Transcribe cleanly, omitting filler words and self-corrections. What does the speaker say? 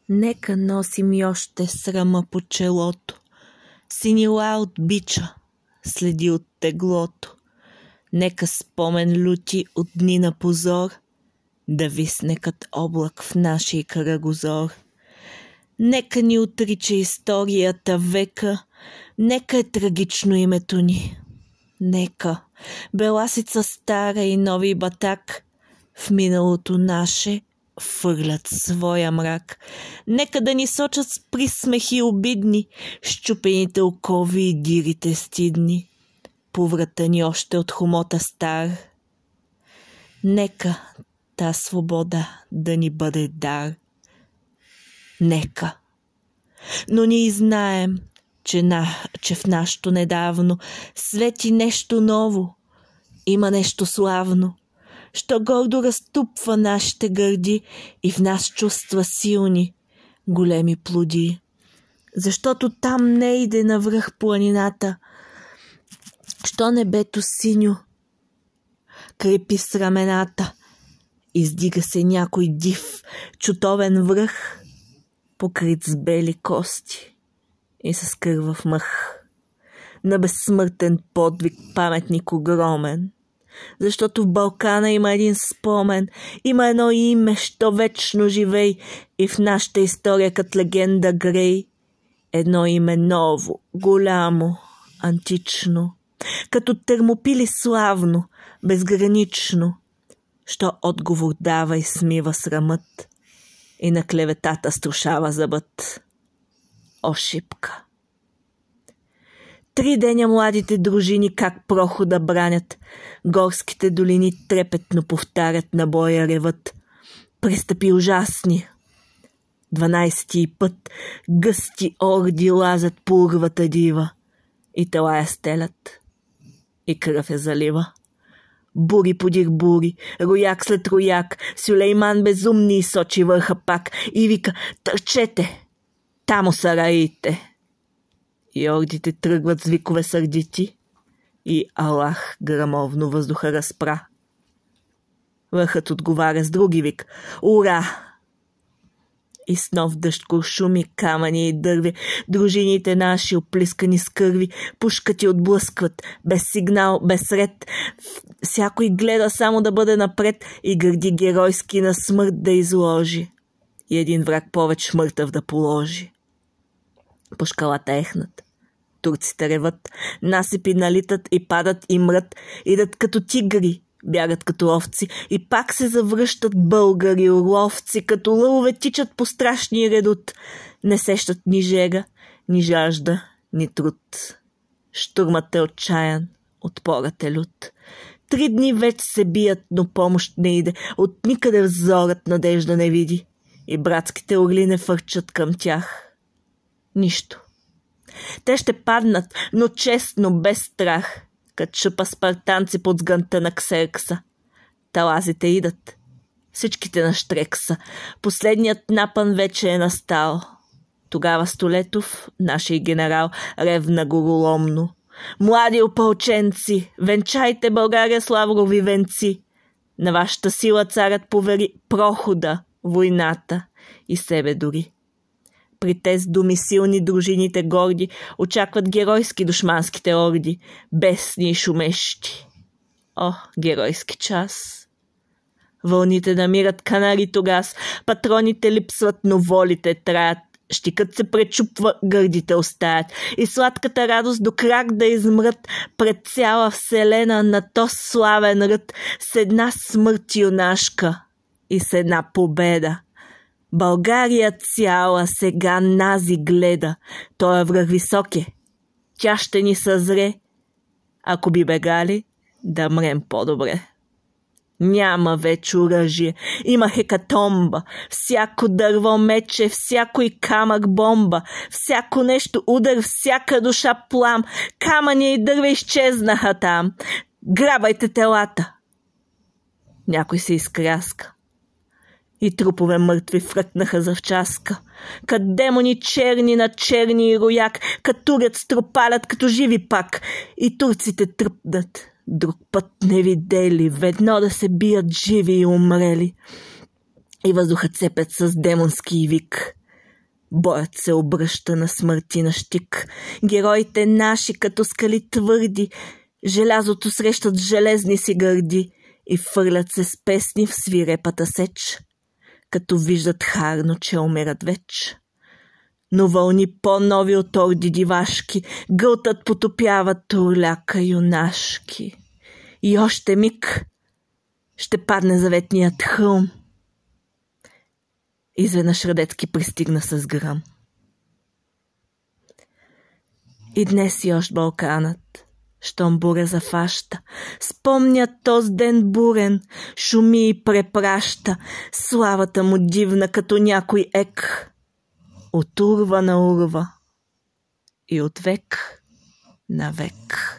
Нека носим и още срама по челото, синила от бича следи от теглото. Нека спомен люти от дни на позор да висне кът облак в нашия кръгозор. Нека ни отрича историята века, нека е трагично името ни. Нека беласица стара и нови батак в миналото наше фърлят своя мрак. Нека да ни сочат с присмехи обидни, щупените окови и дирите стидни. По врата ни още от хомота стар. Нека та свобода да ни бъде дар. Нека. Но ние знаем, че в нашето недавно свети нещо ново, има нещо славно, що гордо разтупва нашите гърди и в нас чувства силни, големи плоди. Защото там не иде навръх планината, що небето синьо крепи с рамената, издига се някой див, чутовен връх, покрит с бели кости и с кървав мъх. На безсмъртен подвиг паметник огромен, защото в Балкана има един спомен, има едно име, що вечно живей и в нашата история като легенда грей. Едно име ново, голямо, антично, като Термопили славно, безгранично, що отговор дава и смива срамът и на клеветата струшава зъбът. О, шипка! 3 деня младите дружини как прохода бранят, горските долини трепетно повтарят, на боя ревът. Пристъпи ужасни. 12-ти път гъсти орди лазят по урвата дива и тела я стелят и кръв я залива. Бури подир бури, рояк след рояк, Сюлейман безумни сочи върха пак и вика: търчете, тамо са раите. И ордите тръгват с викове сърдити и Аллах грамовно въздуха разпра. Върхът отговаря с други вик: ура! И с нов дъжд куршуми, камъни и дърви, дружините наши, оплискани с кърви, пушкати отблъскват, без сигнал, без ред. Всякой гледа само да бъде напред и гърди геройски на смърт да изложи. И един враг повече мъртъв да положи. По шкалата ехнат. Турците реват, насипи налитат и падат и мрат, идат като тигри, бягат като овци и пак се завръщат българи, орловци, като лъвове тичат по страшния редут. Не сещат ни жега, ни жажда, ни труд. Штурмът е отчаян, отпорът е лют. 3 дни вече се бият, но помощ не иде, от никъде взорът надежда не види. И братските орли не фърчат към тях. Нищо. Те ще паднат, но честно, без страх, като шъпа спартанци под сгънта на Ксеркса. Талазите идат. Всичките на штрекса. Последният напън вече е настал. Тогава Столетов, нашия генерал, ревна гороломно: млади опълченци, венчайте България с лаврови венци. На вашата сила царят повери прохода, войната и себе дори. При тези думи силни дружините горди очакват геройски душманските орди, бесни и шумещи. О, геройски час! Вълните намират канари тогас, патроните липсват, но волите траят. Щикът се пречупва, гърдите остаят и сладката радост до крак да измрат пред цяла вселена на то славен ръд с една смърт юнашка и с една победа. България цяла сега нази гледа, той е връх висок е, тя ще ни съзре, ако би бегали, да мрем по-добре. Няма вече оръжие, има хекатомба, всяко дърво мече, всякой камък бомба, всяко нещо удар, всяка душа плам, камъни и дърва изчезнаха там. Грабайте телата! Някой се изкряска. И трупове мъртви фръкнаха завчаска. Кът демони черни на черни и рояк, кът турец тропалят като живи пак. И турците тръпнат, друг път не видели, ведно да се бият живи и умрели. И въздухът цепят с демонски вик. Боят се обръща на смърти на щик. Героите наши като скали твърди, желязото срещат с железни си гърди и фърлят се с песни в свирепата сеч, като виждат харно, че умират веч. Но вълни по-нови от орди дивашки гълтат, потопяват турляка юнашки. И още миг ще падне заветният хълм. Изведнъж Радецки пристигна с гръм. И днес и още Балканът, щом буря зафаща, спомня тоз ден бурен, шуми и препраща, славата му дивна като някой ек, от урва на урва и от век на век.